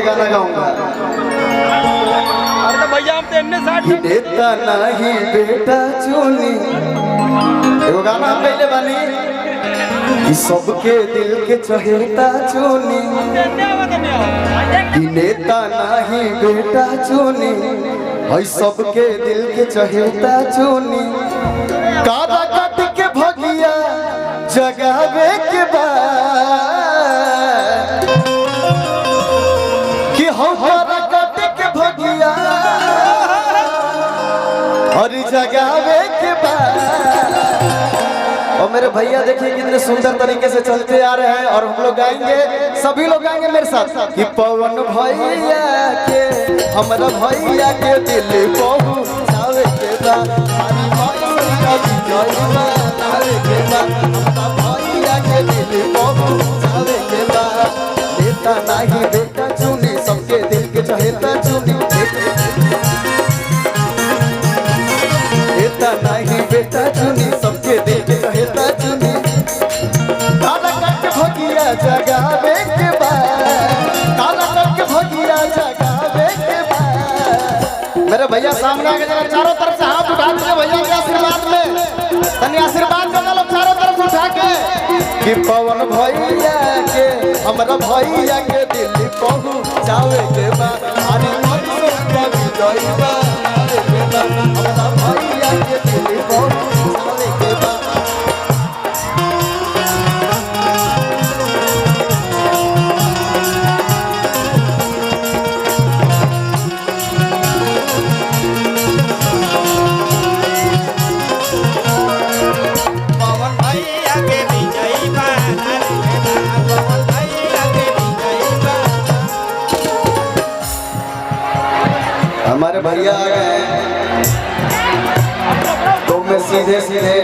गाना गाऊंगा। अरे तो भैया हम तो इन्ने साथ देता नहीं बेटा चुनी, एगो गाना हम पहले बानी कि सबके दिल के चहेता चुनी, कि नेता नहीं बेटा चुनी, है सबके दिल के चहेता चुनी। कादा काट के भगिया जगावे के बाद कि हम कादा काट के भगिया और जगावे के बाद। और मेरे भैया देखिए कितने सुंदर तरीके से चलते आ रहे हैं और हम लोग गाएंगे, सभी लोग गाएंगे मेरे साथ कि पवन भैया के हमारा भैया के दिल पहुंचावे के बाद, भैया के दिल पहुंचावे के बाद। नेता नहीं बेटा चुनी, सबके दिल के चहेता चुनी, नेता नहीं बेटा चुनी, सबके दिल के चहेता चुनी। काला कट भगिया जगावे के बाद, काला कट भगिया जगावे के बाद। मेरे भैया सामने आके जरा चारों तरफ से हाथ उठा के भैया के आशीर्वाद में तनी आशीर्वाद करना लोग चारों तरफ उठा के कि पवन भैया के हमारा भैया के दिल पहुंचावे के बाद। अरे मन से कभी जाइबा के बाद, हमारा भैया के दिल पहुंचावे के बाद। हमारे भैया आ गए तो मैं सीधे सीधे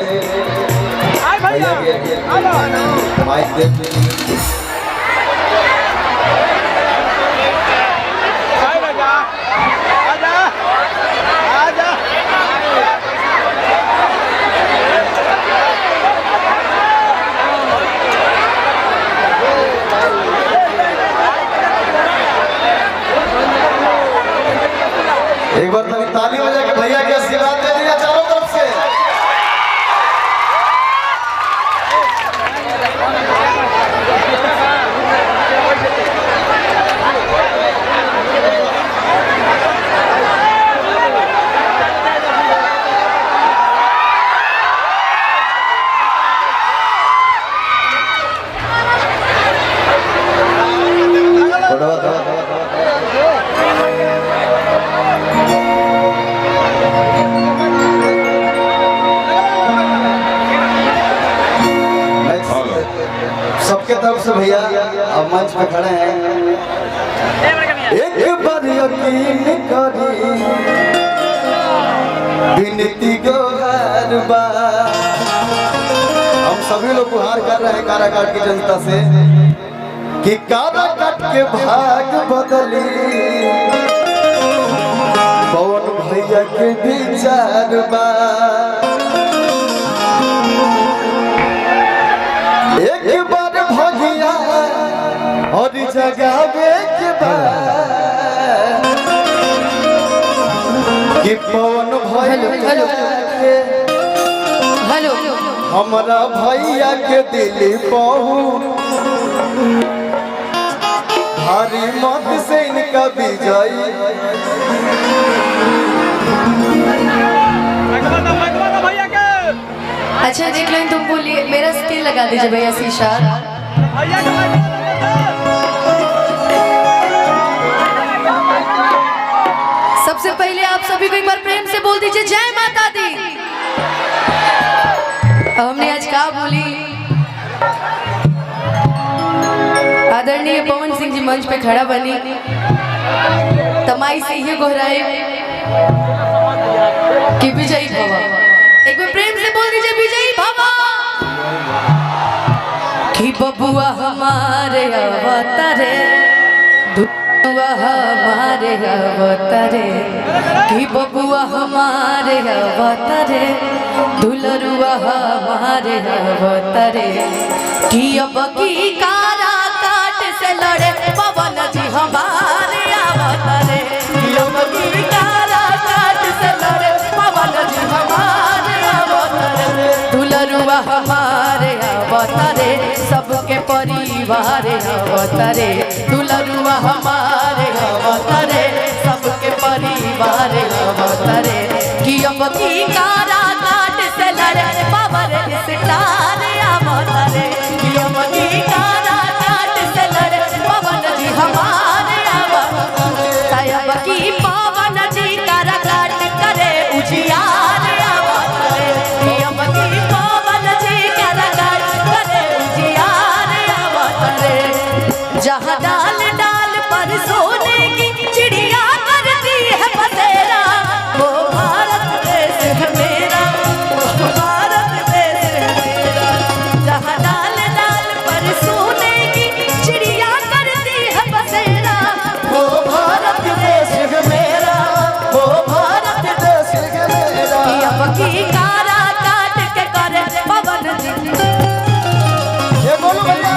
भैया के माइक दे एक बार तभी ताली बजा के भैया के आशीर्वाद दे दिया चारों तरफ से। सबके तरफ से भैया अब मंच पे खड़े हैं, एक बार यकीन करी विनती गुहार बा। हम सभी लोग गुहार कर रहे हैं काराकाट की जनता से कि काराकाट के भाग बदली पवन भैया के विचार बा। एक बार भगिया और जगावे के बाद कि पवन भैया के हमारा भैया के दिल भारी मत से इनका विजय। अच्छा देख लो तुम बोलिए, मेरा स्किल लगा दीजिए भैया शीशा। सबसे पहले आप सभी को एक बार प्रेम से बोल दीजिए जय माता दी। हमने आज क्या बोली, आदरणीय पवन सिंह जी मंच पे खड़ा बनी, तमाई से ये गोहराए कि विजयी भवा। एक बार प्रेम से बोल दीजिए विजयी भवा। कि बबुआ हमारे अवतारे, बबुआ हमारे अवतारे, कि बबुआ हमारे अवतारे, दुलरुआ हमारे अवतारे, कि अब की कारा काट से लड़े पवन जी हमारे परिवार अवतरे दुलरुआ हमारे अवतरे सबके परिवार अवतरे कि अब की कारा काट से लड़े पावर स्टार अवतरे कि अब की कारा काट से लड़े पवन जी हमारे अवतरे अब की पवन जी कारा काट करे उजियार अवतरे कि अब की पवन जी कारा काट करे उजियार अवतरे जहाँ डाल डाल पर सोने की चिड़िया करती है बसेरा वो भारत देश है मेरा वो भारत देश है मेरा जहाँ डाल डाल पर सोने की चिड़िया करती है बसेरा वो भारत देश है मेरा वो भारत देश है मेरा अब की कारा काट के करे पवन जी ये बोलो भैया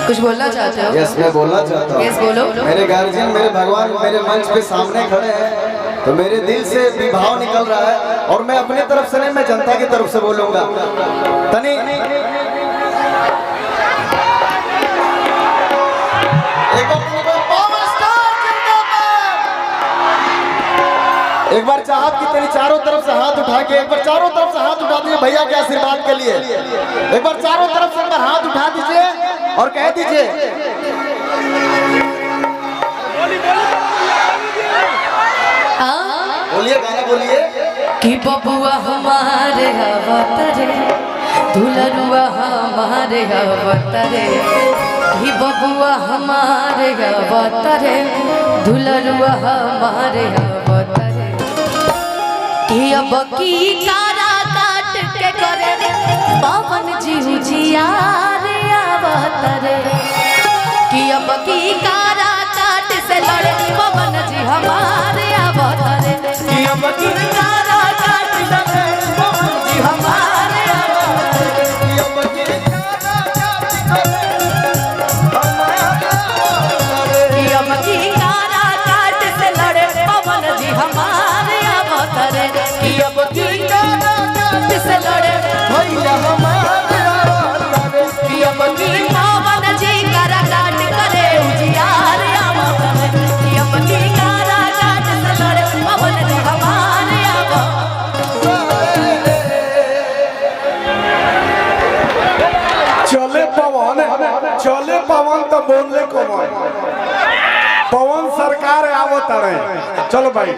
कुछ बोलना चाहते हो? यस मैं बोलना चाहता हूँ। यस बोलो। मेरे गार्जियन मेरे भगवान मेरे मंच पे सामने खड़े हैं तो मेरे दिल से विभाव निकल रहा है और मैं अपने तरफ से नहीं मैं जनता की तरफ से बोलूंगा तनी एक बार चाहत की तेरी चारों तरफ से हाथ उठा के एक बार चारों तरफ से हाथ उठा दीजिए भैया के आशीर्वाद के लिए एक बार चारों तरफ से एक बार हाथ उठा दीजिए और कह दीजिए बोलिए गाना बोलिए कि बबुआ हमारे अवतरे दुलरुआ हमारे अवतरे कि बबुआ हमारे अवतरे दुलरुआ हमारे अवतरे कि अब की कारा काट के करे पवन जी उजियार अवतरे कि अब की कारा काट से लड़े पवन जी हमारे अवतरे कि अब की कारा काट से लड़े पवन जी हमारे अवतरे कि अब की कारा काट कि अब की कारा काट से लड़े पवन जी हमारे अवतरे कि अब की कारा काट से लड़े भैया हमारे अवतरे कि अब की पवन जी कारा काट करे उजियार अवतरे कि अब की कारा काट से लड़े पवन जी हमारे अवतरे चले पवन तो बोले कौन पवन सरकार आवत रहे चलो भाई